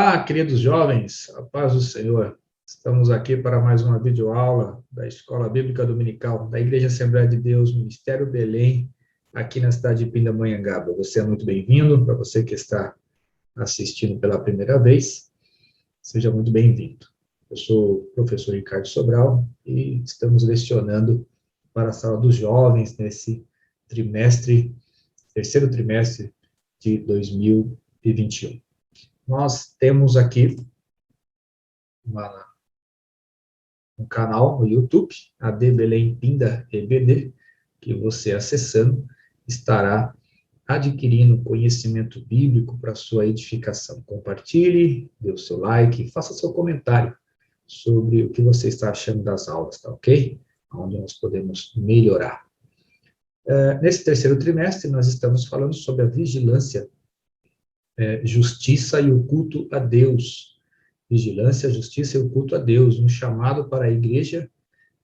Olá, queridos jovens, a paz do Senhor. Estamos aqui para mais uma videoaula da Escola Bíblica Dominical da Igreja Assembleia de Deus, Ministério Belém, aqui na cidade de Pindamonhangaba. Você é muito bem-vindo. Para você que está assistindo pela primeira vez, seja muito bem-vindo. Eu sou o professor Ricardo Sobral e estamos lecionando para a sala dos jovens nesse terceiro trimestre de 2021. Nós temos aqui um canal no YouTube, AD Belém Pinda EBD, que você acessando estará adquirindo conhecimento bíblico para sua edificação. Compartilhe, dê o seu like, faça seu comentário sobre o que você está achando das aulas, tá ok? Onde nós podemos melhorar. Nesse terceiro trimestre, nós estamos falando sobre a vigilância, justiça e o culto a Deus. Vigilância, justiça e o culto a Deus, um chamado para a igreja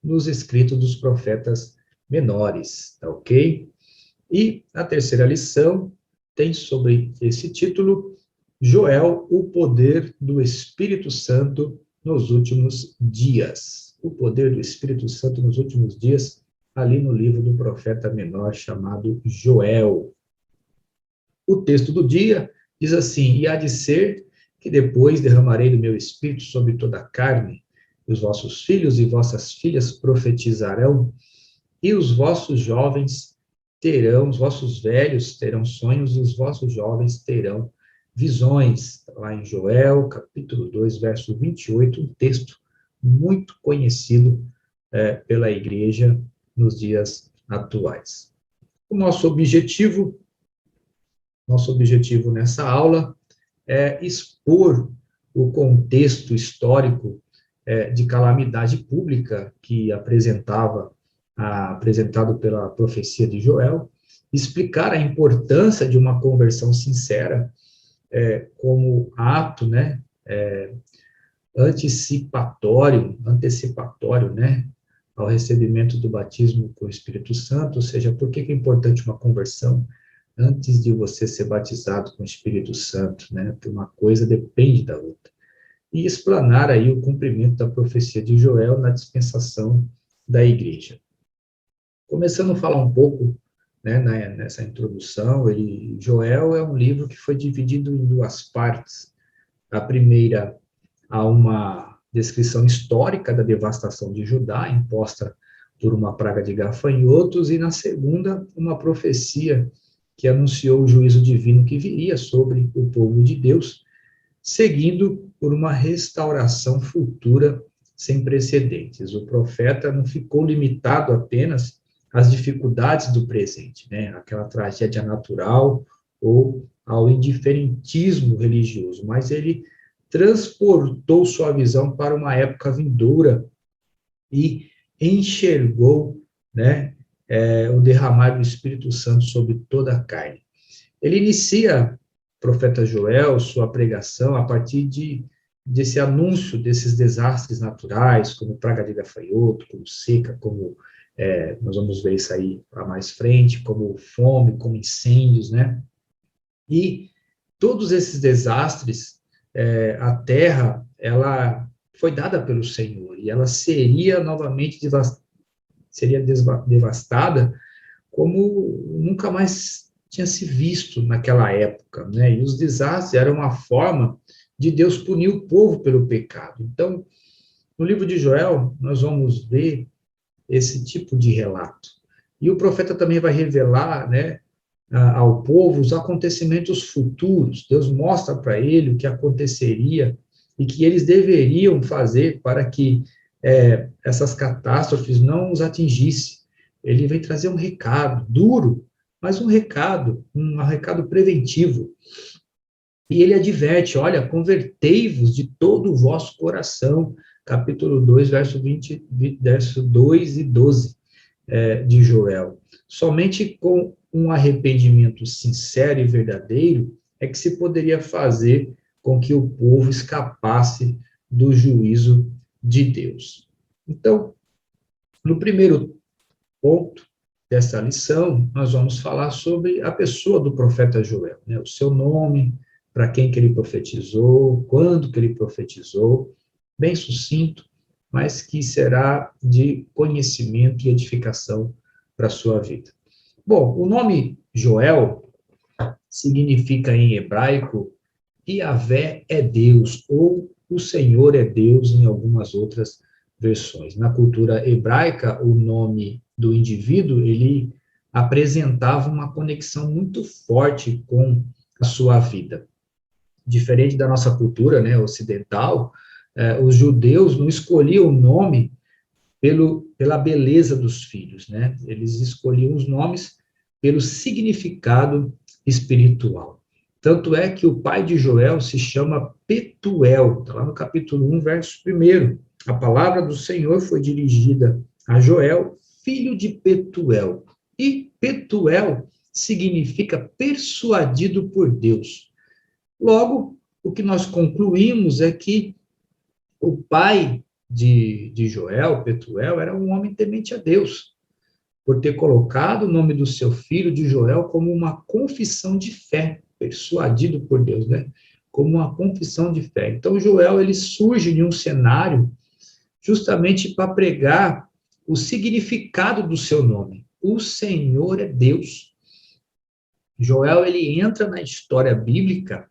nos escritos dos profetas menores, tá ok? E a terceira lição tem sobre esse título, Joel, o poder do Espírito Santo nos últimos dias. O poder do Espírito Santo nos últimos dias, ali no livro do profeta menor chamado Joel. O texto do dia diz assim, e há de ser que depois derramarei do meu espírito sobre toda a carne, e os vossos filhos e vossas filhas profetizarão, e os vossos jovens terão, os vossos velhos terão sonhos, e os vossos jovens terão visões. Lá em Joel, capítulo 2, verso 28, um texto muito conhecido pela igreja nos dias atuais. O nosso objetivo nessa aula é expor o contexto histórico de calamidade pública que apresentado pela profecia de Joel, explicar a importância de uma conversão sincera como ato, antecipatório, ao recebimento do batismo com o Espírito Santo, ou seja, por que é importante uma conversão antes de você ser batizado com o Espírito Santo, Porque uma coisa depende da outra. E explanar aí o cumprimento da profecia de Joel na dispensação da igreja. Começando a falar um pouco, nessa introdução, Joel é um livro que foi dividido em duas partes. A primeira, há uma descrição histórica da devastação de Judá, imposta por uma praga de gafanhotos, e na segunda, uma profecia que anunciou o juízo divino que viria sobre o povo de Deus, seguindo por uma restauração futura sem precedentes. O profeta não ficou limitado apenas às dificuldades do presente, aquela tragédia natural ou ao indiferentismo religioso, mas ele transportou sua visão para uma época vindoura e enxergou, o derramar do Espírito Santo sobre toda a carne. Ele inicia, o profeta Joel, sua pregação a partir desse anúncio desses desastres naturais, como praga de gafanhoto, como seca, como, nós vamos ver isso aí lá mais frente, como fome, como incêndios, E todos esses desastres, a terra, ela foi dada pelo Senhor, e ela seria novamente devastada como nunca mais tinha se visto naquela época, E os desastres eram uma forma de Deus punir o povo pelo pecado. Então, no livro de Joel, nós vamos ver esse tipo de relato. E o profeta também vai revelar, ao povo os acontecimentos futuros. Deus mostra para ele o que aconteceria e que eles deveriam fazer para que essas catástrofes não os atingissem. Ele vem trazer um recado duro, mas um recado preventivo. E ele adverte, olha, convertei-vos de todo o vosso coração, capítulo 2, verso 2 e 12 de Joel. Somente com um arrependimento sincero e verdadeiro é que se poderia fazer com que o povo escapasse do juízo de Deus. Então, no primeiro ponto dessa lição, nós vamos falar sobre a pessoa do profeta Joel, o seu nome, para quem que ele profetizou, quando que ele profetizou, bem sucinto, mas que será de conhecimento e edificação para a sua vida. Bom, o nome Joel significa em hebraico Yahvé é Deus, ou o Senhor é Deus em algumas outras versões. Na cultura hebraica, o nome do indivíduo, ele apresentava uma conexão muito forte com a sua vida. Diferente da nossa cultura, né, ocidental, os judeus não escolhiam o nome pela beleza dos filhos, né? Eles escolhiam os nomes pelo significado espiritual. Tanto é que o pai de Joel se chama Petuel, está lá no capítulo 1, verso 1. A palavra do Senhor foi dirigida a Joel, filho de Petuel. E Petuel significa persuadido por Deus. Logo, o que nós concluímos é que o pai de Joel, Petuel, era um homem temente a Deus, por ter colocado o nome do seu filho, de Joel, como uma confissão de fé, persuadido por Deus, né? Como uma confissão de fé. Então, Joel, ele surge em um cenário justamente para pregar o significado do seu nome. O Senhor é Deus. Joel, ele entra na história bíblica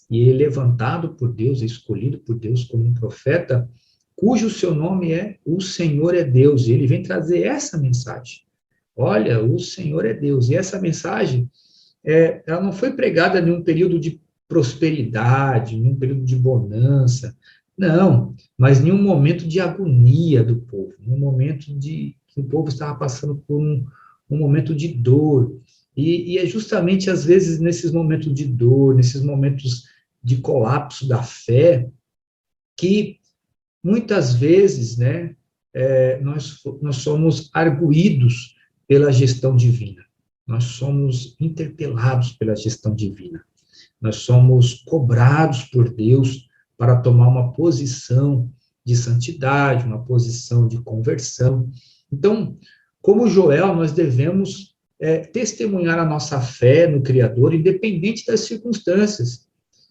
e ele é levantado por Deus, é escolhido por Deus como um profeta, cujo seu nome é O Senhor é Deus. E ele vem trazer essa mensagem. Olha, o Senhor é Deus. E essa mensagem, ela não foi pregada em um período de prosperidade, em um período de bonança, não, mas em um momento de agonia do povo, num momento que o povo estava passando por um momento de dor. E é justamente, às vezes, nesses momentos de dor, nesses momentos de colapso da fé, que muitas vezes, né, nós somos arguídos pela gestão divina, nós somos interpelados pela gestão divina, nós somos cobrados por Deus para tomar uma posição de santidade, uma posição de conversão. Então, como Joel, nós devemos testemunhar a nossa fé no Criador, independente das circunstâncias,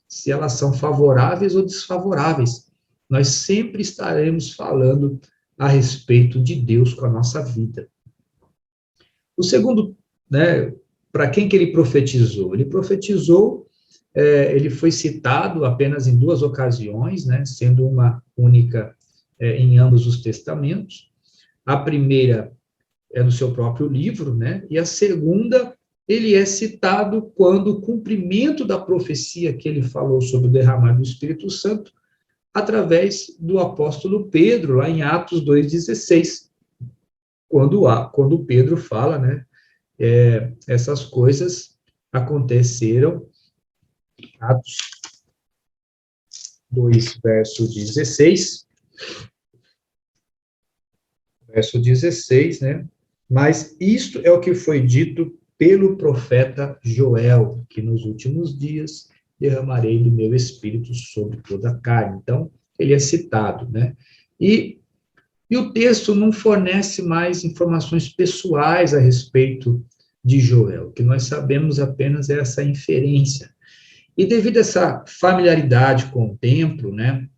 se elas são favoráveis ou desfavoráveis. Nós sempre estaremos falando a respeito de Deus com a nossa vida. O segundo, né, para quem que ele profetizou? Ele profetizou, ele foi citado apenas em 2 ocasiões, né, sendo uma única em ambos os testamentos. A primeira é no seu próprio livro, né, e a segunda, ele é citado quando o cumprimento da profecia que ele falou sobre o derramar do Espírito Santo, através do apóstolo Pedro, lá em Atos 2,16, quando Pedro fala, né, essas coisas aconteceram, Atos 2, verso 16, né, mas isto é o que foi dito pelo profeta Joel, que nos últimos dias derramarei do meu espírito sobre toda a carne. Então, ele é citado, né? E o texto não fornece mais informações pessoais a respeito de Joel. O que nós sabemos apenas é essa inferência. E devido a essa familiaridade com o templo, né,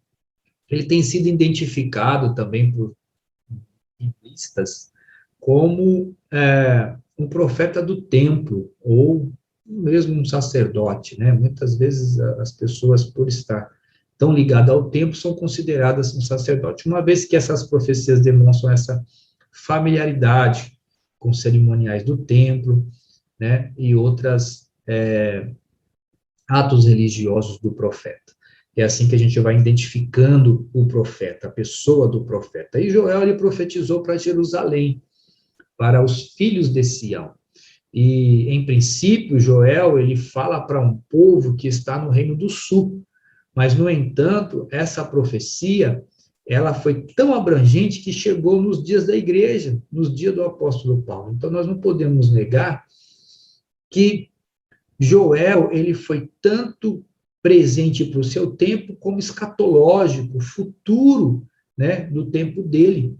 ele tem sido identificado também por biblistas como um profeta do templo, ou mesmo um sacerdote, né? Muitas vezes as pessoas, por estar tão ligadas ao templo, são consideradas um sacerdote, uma vez que essas profecias demonstram essa familiaridade com cerimoniais do templo, né? E outros atos religiosos do profeta. É assim que a gente vai identificando o profeta, a pessoa do profeta. E Joel, ele profetizou para Jerusalém, para os filhos de Sião. E, em princípio, Joel, ele fala para um povo que está no Reino do Sul. Mas, no entanto, essa profecia, ela foi tão abrangente que chegou nos dias da igreja, nos dias do apóstolo Paulo. Então, nós não podemos negar que Joel, ele foi tanto presente para o seu tempo, como escatológico, futuro, né, do tempo dele,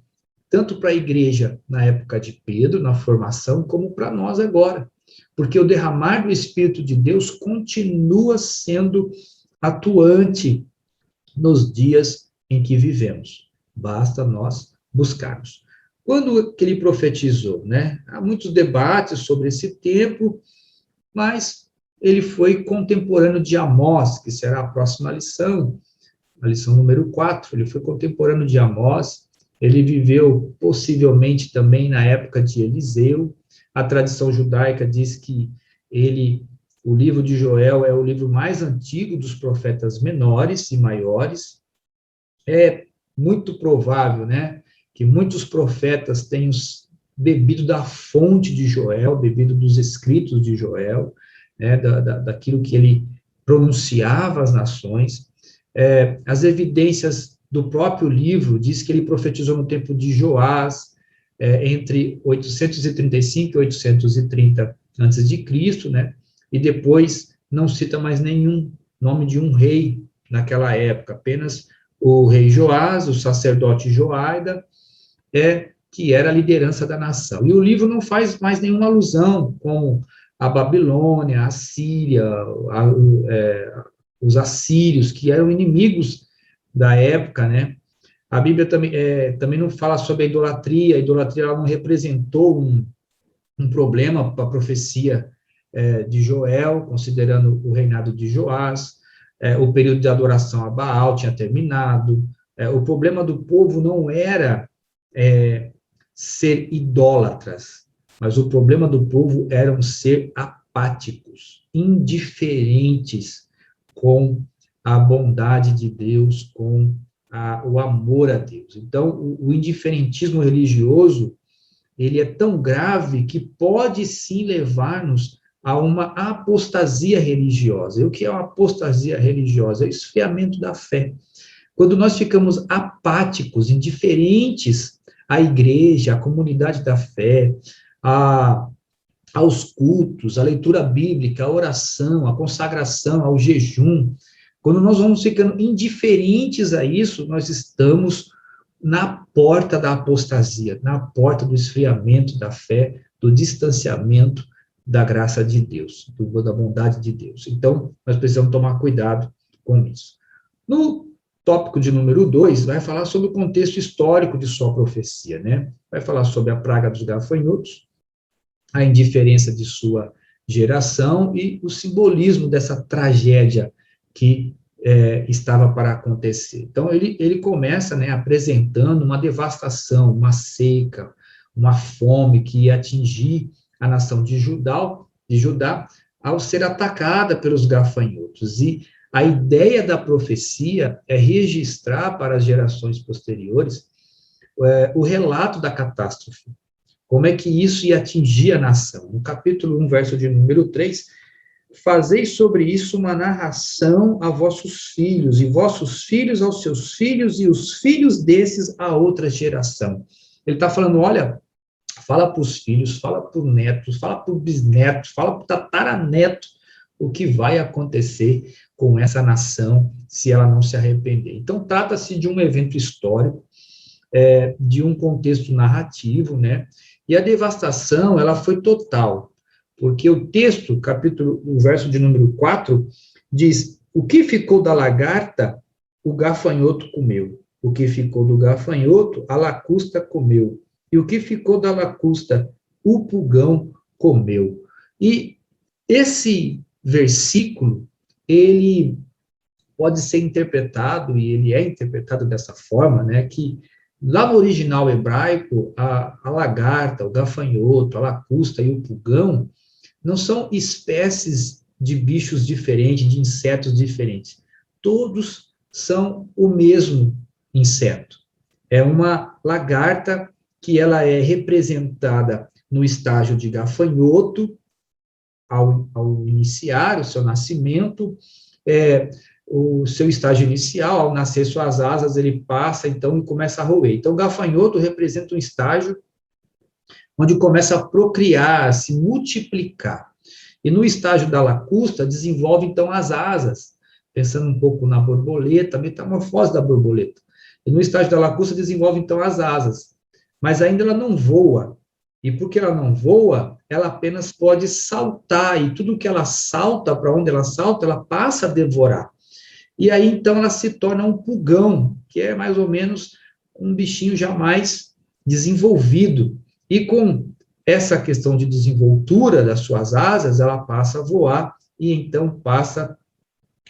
tanto para a igreja na época de Pedro, na formação, como para nós agora. porque o derramar do Espírito de Deus continua sendo atuante nos dias em que vivemos. Basta nós buscarmos. Quando que ele profetizou, né? Há muitos debates sobre esse tempo, mas ele foi contemporâneo de Amós, que será a próxima lição, a lição número 4. Ele foi contemporâneo de Amós, ele viveu possivelmente também na época de Eliseu. A tradição judaica diz que o livro de Joel é o livro mais antigo dos profetas menores e maiores. É muito provável, né, que muitos profetas tenham bebido da fonte de Joel, bebido dos escritos de Joel, né, daquilo que ele pronunciava às nações. As evidências do próprio livro diz que ele profetizou no tempo de Joás, entre 835 e 830 a.C., né, e depois não cita mais nenhum nome de um rei naquela época, apenas o rei Joás, o sacerdote Joaida, que era a liderança da nação. E o livro não faz mais nenhuma alusão com a Babilônia, a Síria, os assírios, que eram inimigos da época, né? A Bíblia também não fala sobre a idolatria ela não representou um problema para a profecia de Joel, considerando o reinado de Joás. O período de adoração a Baal tinha terminado. O problema do povo não era ser idólatras, mas o problema do povo era ser apáticos, indiferentes com a bondade de Deus, com o amor a Deus. Então, o indiferentismo religioso, ele é tão grave que pode sim levar-nos a uma apostasia religiosa. E o que é uma apostasia religiosa? É o esfriamento da fé. Quando nós ficamos apáticos, indiferentes à igreja, à comunidade da fé, aos cultos, à leitura bíblica, à oração, à consagração, ao jejum, quando nós vamos ficando indiferentes a isso, nós estamos na porta da apostasia, na porta do esfriamento da fé, do distanciamento da graça de Deus, da bondade de Deus. Então, nós precisamos tomar cuidado com isso. No tópico de número 2, vai falar sobre o contexto histórico de sua profecia, né? Vai falar sobre a praga dos gafanhotos, a indiferença de sua geração e o simbolismo dessa tragédia que estava para acontecer. Então, ele começa, né, apresentando uma devastação, uma seca, uma fome que ia atingir a nação de Judá ao ser atacada pelos gafanhotos. E a ideia da profecia é registrar para as gerações posteriores o relato da catástrofe. Como é que isso ia atingir a nação? No capítulo 1, verso de número 3, fazeis sobre isso uma narração a vossos filhos, e vossos filhos aos seus filhos, e os filhos desses a outra geração. Ele está falando, olha, fala para os filhos, fala para os netos, fala para os bisnetos, fala para o tataraneto, o que vai acontecer com essa nação se ela não se arrepender. Então, trata-se de um evento histórico, de um contexto narrativo, né? E a devastação, ela foi total, porque o texto, o verso de número 4, diz, o que ficou da lagarta, o gafanhoto comeu. O que ficou do gafanhoto, a lacusta comeu. E o que ficou da lacusta, o pulgão comeu. E esse versículo, ele pode ser interpretado, e ele é interpretado dessa forma, né, que lá no original hebraico, a lagarta, o gafanhoto, a lacusta e o pulgão não são espécies de bichos diferentes, de insetos diferentes. Todos são o mesmo inseto. É uma lagarta que ela é representada no estágio de gafanhoto, ao iniciar o seu nascimento, o seu estágio inicial, ao nascer suas asas, ele passa, então, e começa a roer. Então, o gafanhoto representa um estágio onde começa a procriar, a se multiplicar. E no estágio da lacusta, desenvolve, então, as asas, pensando um pouco na borboleta, a metamorfose da borboleta. E no estágio da lacusta, desenvolve, então, as asas. Mas ainda ela não voa. E porque ela não voa, ela apenas pode saltar, e tudo que ela salta, para onde ela salta, ela passa a devorar. E aí, então, ela se torna um pulgão, que é mais ou menos um bichinho já mais desenvolvido. E com essa questão de desenvoltura das suas asas, ela passa a voar e então passa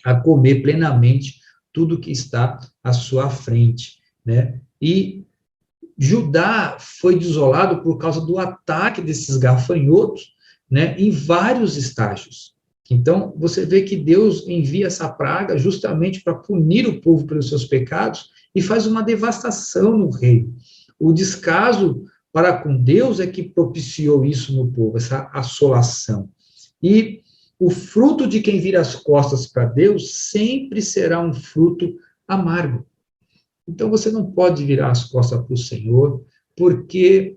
a comer plenamente tudo que está à sua frente, né? E Judá foi desolado por causa do ataque desses gafanhotos, né, em vários estágios. Então, você vê que Deus envia essa praga justamente para punir o povo pelos seus pecados e faz uma devastação no reino. O descaso para com Deus é que propiciou isso no povo, essa assolação. E o fruto de quem vira as costas para Deus sempre será um fruto amargo. Então você não pode virar as costas para o Senhor, porque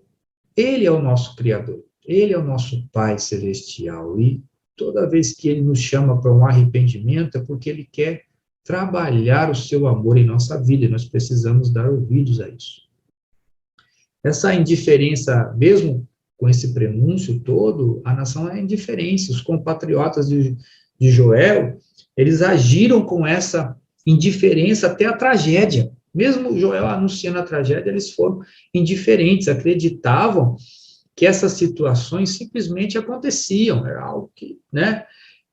Ele é o nosso Criador, Ele é o nosso Pai Celestial, e toda vez que Ele nos chama para um arrependimento é porque Ele quer trabalhar o seu amor em nossa vida, e nós precisamos dar ouvidos a isso. Essa indiferença, mesmo com esse prenúncio todo, a nação é indiferente. Os compatriotas de Joel, eles agiram com essa indiferença até a tragédia. Mesmo Joel anunciando a tragédia, eles foram indiferentes, acreditavam que essas situações simplesmente aconteciam, era algo que, né?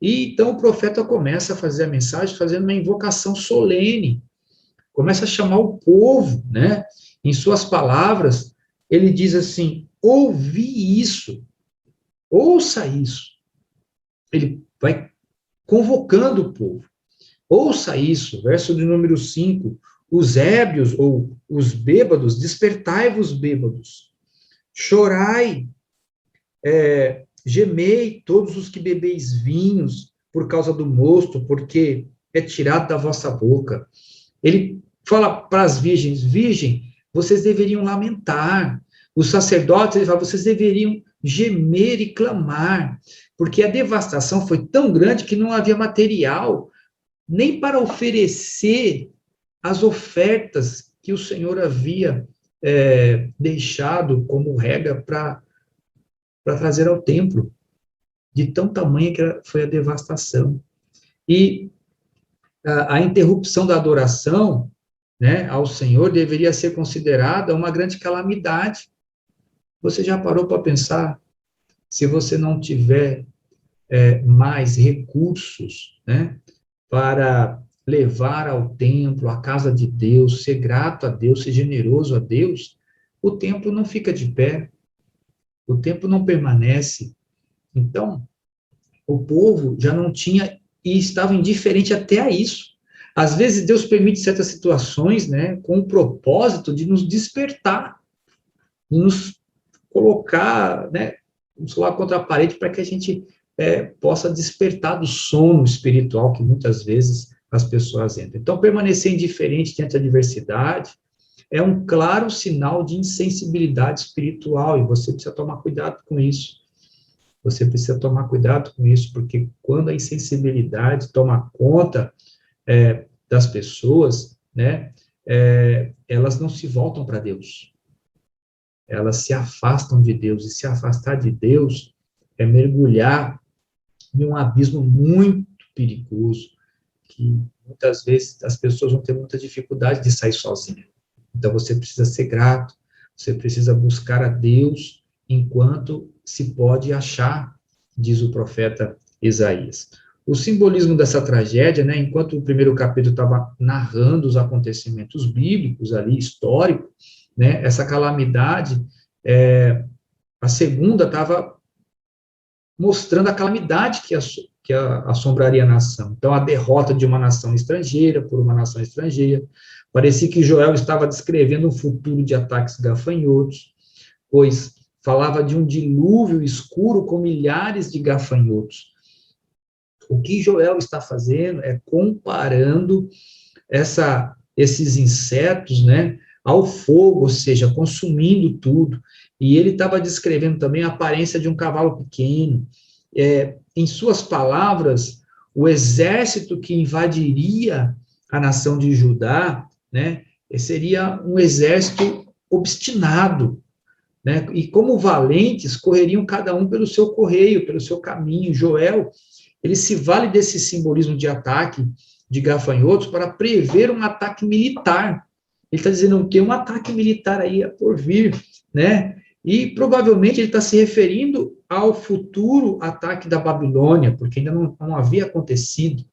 E então o profeta começa a fazer a mensagem fazendo uma invocação solene, começa a chamar o povo, né? Em suas palavras, ele diz assim: ouvi isso, ouça isso. Ele vai convocando o povo. Ouça isso, verso de número 5, os ébrios ou os bêbados, despertai-vos bêbados, chorai, gemei todos os que bebeis vinhos por causa do mosto, porque é tirado da vossa boca. Ele fala para as virgens, virgem, vocês deveriam lamentar. Os sacerdotes, ele fala, vocês deveriam gemer e clamar, porque a devastação foi tão grande que não havia material nem para oferecer as ofertas que o Senhor havia deixado como regra para trazer ao templo, de tão tamanha que foi a devastação. E a interrupção da adoração, né, ao Senhor deveria ser considerada uma grande calamidade. Você já parou para pensar, se você não tiver mais recursos, né, para levar ao templo, à casa de Deus, ser grato a Deus, ser generoso a Deus, o templo não fica de pé, o templo não permanece. Então, o povo já não tinha e estava indiferente até a isso. Às vezes Deus permite certas situações, né, com o propósito de nos despertar, de nos colocar, né, vamos lá contra a parede para que a gente possa despertar do sono espiritual que muitas vezes as pessoas entram. Então, permanecer indiferente diante da adversidade é um claro sinal de insensibilidade espiritual, e você precisa tomar cuidado com isso. Você precisa tomar cuidado com isso, porque quando a insensibilidade toma conta das pessoas, né, elas não se voltam para Deus. Elas se afastam de Deus, e se afastar de Deus é mergulhar em um abismo muito perigoso, que muitas vezes as pessoas vão ter muita dificuldade de sair sozinhas. Então você precisa ser grato, você precisa buscar a Deus enquanto se pode achar, diz o profeta Isaías. O simbolismo dessa tragédia, né, enquanto o primeiro capítulo estava narrando os acontecimentos bíblicos ali, históricos, né, essa calamidade, a segunda estava mostrando a calamidade que assombraria a nação. Então, a derrota de uma nação estrangeira por uma nação estrangeira. Parecia que Joel estava descrevendo um futuro de ataques gafanhotos, pois falava de um dilúvio escuro com milhares de gafanhotos. O que Joel está fazendo é comparando esses insetos, né, ao fogo, ou seja, consumindo tudo. E ele estava descrevendo também a aparência de um cavalo pequeno. Em suas palavras, o exército que invadiria a nação de Judá, né, seria um exército obstinado, né? E como valentes, correriam cada um pelo seu correio, pelo seu caminho. Joel, ele se vale desse simbolismo de ataque de gafanhotos para prever um ataque militar. Ele está dizendo que um ataque militar aí é por vir, né? E provavelmente ele está se referindo ao futuro ataque da Babilônia, porque ainda não havia acontecido.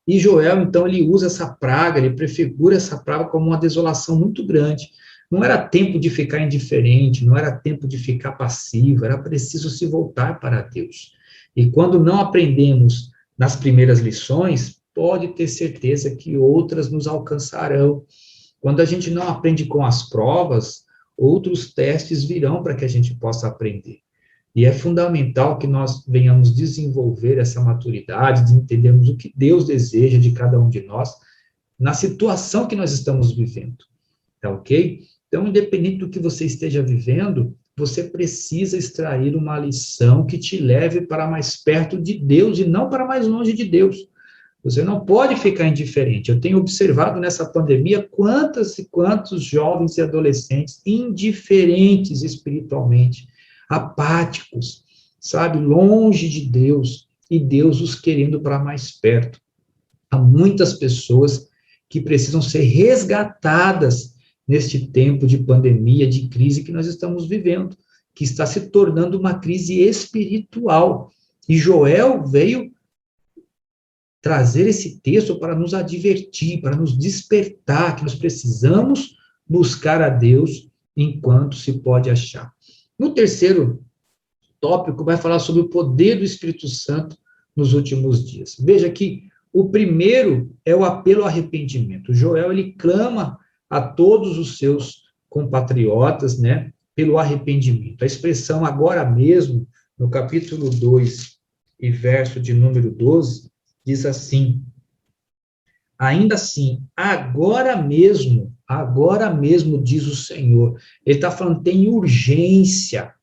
E Joel, então, ele usa essa praga, ele prefigura essa praga como uma desolação muito grande. Não era tempo de ficar indiferente, não era tempo de ficar passivo, era preciso se voltar para Deus. E quando não aprendemos nas primeiras lições, pode ter certeza que outras nos alcançarão. Quando a gente não aprende com as provas, outros testes virão para que a gente possa aprender. E é fundamental que nós venhamos desenvolver essa maturidade, de entendermos o que Deus deseja de cada um de nós, na situação que nós estamos vivendo. Tá ok? Então, independente do que você esteja vivendo, você precisa extrair uma lição que te leve para mais perto de Deus e não para mais longe de Deus. Você não pode ficar indiferente. Eu tenho observado nessa pandemia quantas e quantos jovens e adolescentes indiferentes espiritualmente, apáticos, sabe, longe de Deus, e Deus os querendo para mais perto. Há muitas pessoas que precisam ser resgatadas neste tempo de pandemia, de crise que nós estamos vivendo, que está se tornando uma crise espiritual. E Joel veio trazer esse texto para nos advertir, para nos despertar, que nós precisamos buscar a Deus enquanto se pode achar. No terceiro tópico, vai falar sobre o poder do Espírito Santo nos últimos dias. Veja que o primeiro é o apelo ao arrependimento. Joel, ele clama a todos os seus compatriotas, né, pelo arrependimento. A expressão agora mesmo, no capítulo 2 e verso de número 12, diz assim: ainda assim, agora mesmo, diz o Senhor. Ele está falando, tem urgência.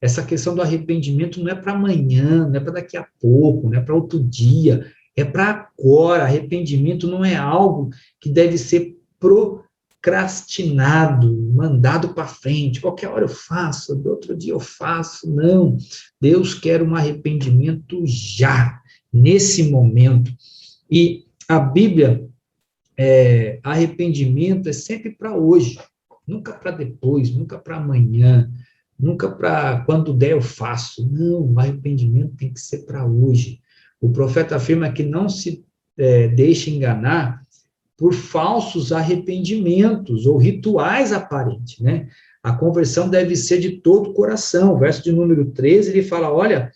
Essa questão do arrependimento não é para amanhã, não é para daqui a pouco, não é para outro dia, é para agora. Arrependimento não é algo que deve ser procrastinado, mandado para frente. Qualquer hora eu faço, do outro dia eu faço. Não. Deus quer um arrependimento já, nesse momento. E a Bíblia, arrependimento é sempre para hoje, nunca para depois, nunca para amanhã, nunca para quando der eu faço. Não, o arrependimento tem que ser para hoje. O profeta afirma que não se deixe enganar por falsos arrependimentos ou rituais aparentes, né? A conversão deve ser de todo o coração. Verso de número 13, ele fala, olha,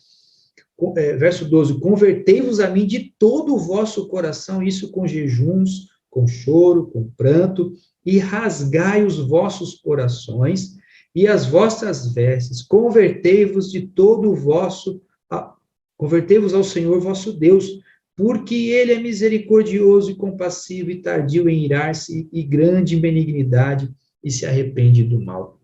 verso 12, convertei-vos a mim de todo o vosso coração, isso com jejuns, com choro, com pranto, e rasgai os vossos corações e as vossas vestes, convertei-vos ao Senhor vosso Deus, porque ele é misericordioso e compassivo e tardio em irar-se e grande em benignidade e se arrepende do mal.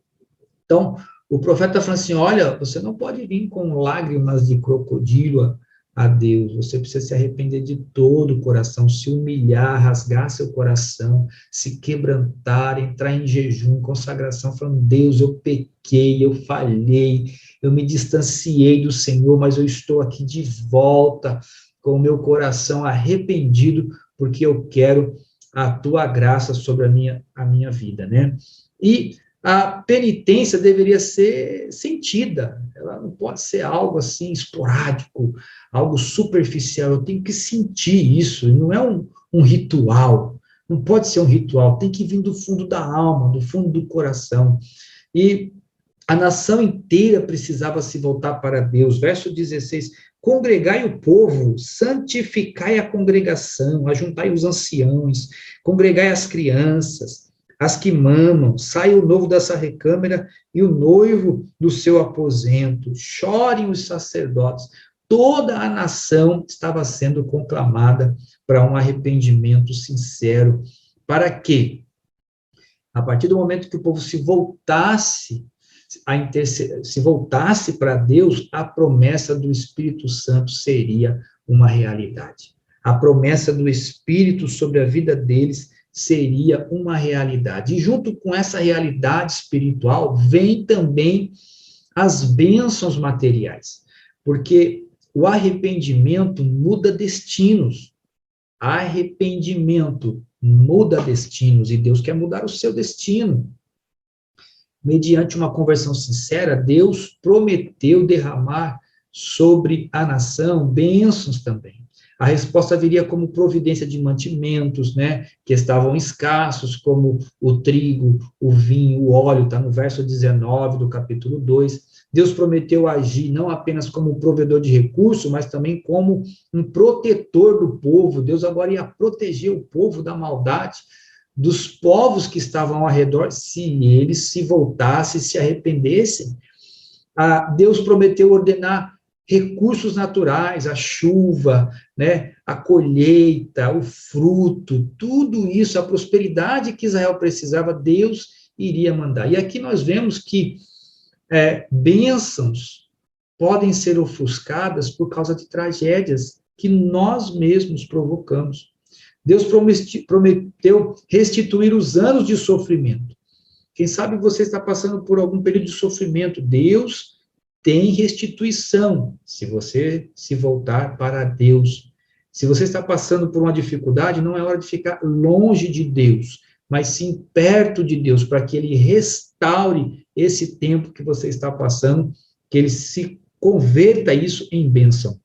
Então, o profeta está falando assim, olha, você não pode vir com lágrimas de crocodilo a Deus, você precisa se arrepender de todo o coração, se humilhar, rasgar seu coração, se quebrantar, entrar em jejum, consagração, falando, Deus, eu pequei, eu falhei, eu me distanciei do Senhor, mas eu estou aqui de volta, com o meu coração arrependido, porque eu quero a tua graça sobre a minha vida, né? E a penitência deveria ser sentida, ela não pode ser algo assim esporádico, algo superficial, eu tenho que sentir isso, não é um ritual, não pode ser um ritual, tem que vir do fundo da alma, do fundo do coração. E a nação inteira precisava se voltar para Deus. Verso 16, congregai o povo, santificai a congregação, ajuntai os anciãos, congregai as crianças, as que mamam, saia o novo dessa recâmara e o noivo do seu aposento, chorem os sacerdotes. Toda a nação estava sendo conclamada para um arrependimento sincero. Para quê? A partir do momento que o povo se voltasse para Deus, a promessa do Espírito Santo seria uma realidade. A promessa do Espírito sobre a vida deles seria uma realidade. E junto com essa realidade espiritual, vem também as bênçãos materiais, porque o arrependimento muda destinos. Arrependimento muda destinos, e Deus quer mudar o seu destino. Mediante uma conversão sincera, Deus prometeu derramar sobre a nação bênçãos também. A resposta viria como providência de mantimentos, né, que estavam escassos, como o trigo, o vinho, o óleo, está no verso 19 do capítulo 2. Deus prometeu agir não apenas como provedor de recursos, mas também como um protetor do povo. Deus agora ia proteger o povo da maldade dos povos que estavam ao redor, se eles se voltassem, se arrependessem. Deus prometeu ordenar recursos naturais, a chuva, né, a colheita, o fruto, tudo isso, a prosperidade que Israel precisava, Deus iria mandar. E aqui nós vemos que bênçãos podem ser ofuscadas por causa de tragédias que nós mesmos provocamos. Deus prometeu restituir os anos de sofrimento. Quem sabe você está passando por algum período de sofrimento. Deus tem restituição, se você se voltar para Deus. Se você está passando por uma dificuldade, não é hora de ficar longe de Deus, mas sim perto de Deus, para que Ele restaure esse tempo que você está passando, que Ele se converta isso em bênção.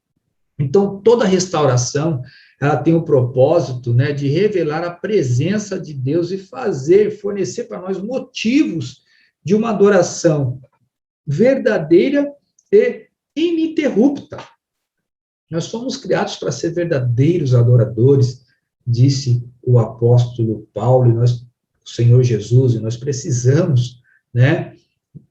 Então, toda restauração, ela tem o propósito, né, de revelar a presença de Deus e fornecer para nós motivos de uma adoração verdadeira e ininterrupta. Nós fomos criados para ser verdadeiros adoradores, disse o apóstolo Paulo, o Senhor Jesus, e nós precisamos, né,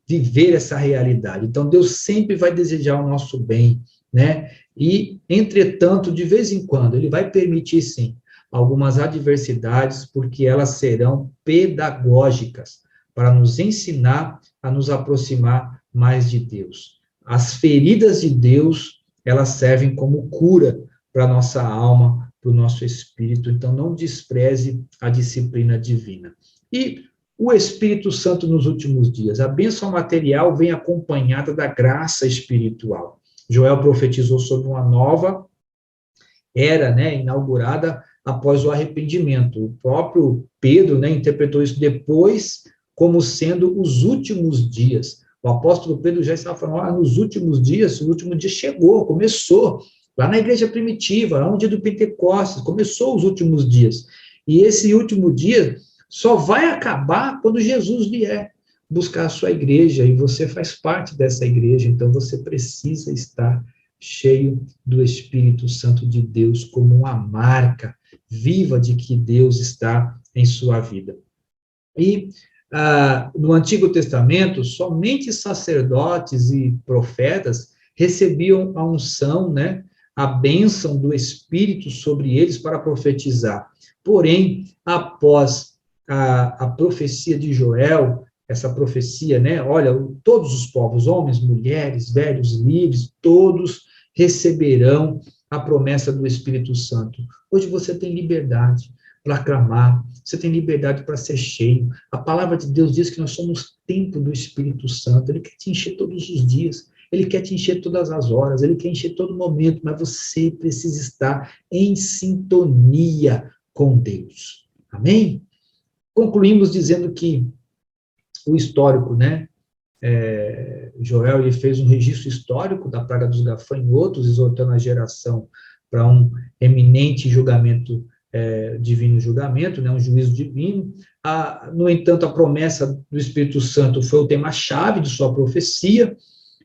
viver essa realidade. Então, Deus sempre vai desejar o nosso bem, né? E, entretanto, de vez em quando, Ele vai permitir, sim, algumas adversidades, porque elas serão pedagógicas, para nos ensinar a nos aproximar mais de Deus. As feridas de Deus, elas servem como cura para a nossa alma, para o nosso espírito, então não despreze a disciplina divina. E o Espírito Santo nos últimos dias, a bênção material vem acompanhada da graça espiritual. Joel profetizou sobre uma nova era, né, inaugurada após o arrependimento. O próprio Pedro, né, interpretou isso depois como sendo os últimos dias. O apóstolo Pedro já estava falando, nos últimos dias, o último dia chegou, começou, lá na igreja primitiva, lá no dia do Pentecostes, começou os últimos dias. E esse último dia só vai acabar quando Jesus vier buscar a sua igreja, e você faz parte dessa igreja, então você precisa estar cheio do Espírito Santo de Deus como uma marca viva de que Deus está em sua vida. E no Antigo Testamento, somente sacerdotes e profetas recebiam a unção, né, a bênção do Espírito sobre eles para profetizar. Porém, após a profecia de Joel, essa profecia, né, olha, todos os povos, homens, mulheres, velhos, livres, todos receberão a promessa do Espírito Santo. Hoje você tem liberdade para clamar, você tem liberdade para ser cheio. A palavra de Deus diz que nós somos templo do Espírito Santo. Ele quer te encher todos os dias, Ele quer te encher todas as horas, Ele quer encher todo momento, mas você precisa estar em sintonia com Deus. Amém? Concluímos dizendo que o histórico, né, Joel, ele fez um registro histórico da praga dos gafanhotos, exortando a geração para um eminente julgamento, divino julgamento, né, um juízo divino. No entanto, a promessa do Espírito Santo foi o tema-chave de sua profecia,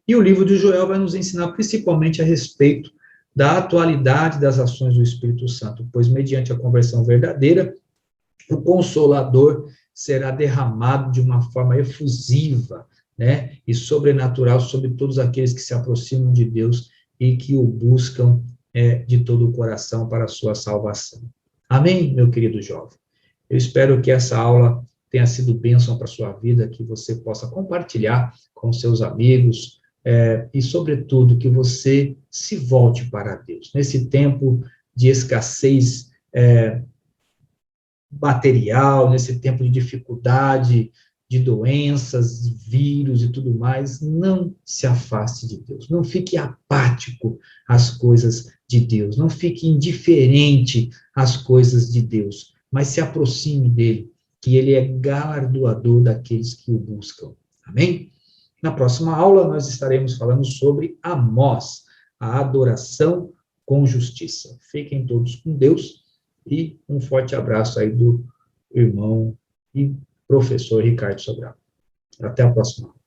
e o livro de Joel vai nos ensinar principalmente a respeito da atualidade das ações do Espírito Santo, pois mediante a conversão verdadeira, o Consolador será derramado de uma forma efusiva, né, e sobrenatural sobre todos aqueles que se aproximam de Deus e que o buscam de todo o coração para a sua salvação. Amém, meu querido jovem? Eu espero que essa aula tenha sido bênção para a sua vida, que você possa compartilhar com seus amigos, e, sobretudo, que você se volte para Deus. Nesse tempo de escassez material, nesse tempo de dificuldade, de doenças, vírus e tudo mais, não se afaste de Deus, não fique apático às coisas de Deus, não fique indiferente às coisas de Deus, mas se aproxime dele, que ele é galardoador daqueles que o buscam. Amém? Na próxima aula, nós estaremos falando sobre Amós, a adoração com justiça. Fiquem todos com Deus e um forte abraço aí do irmão e professor Ricardo Sobral. Até a próxima.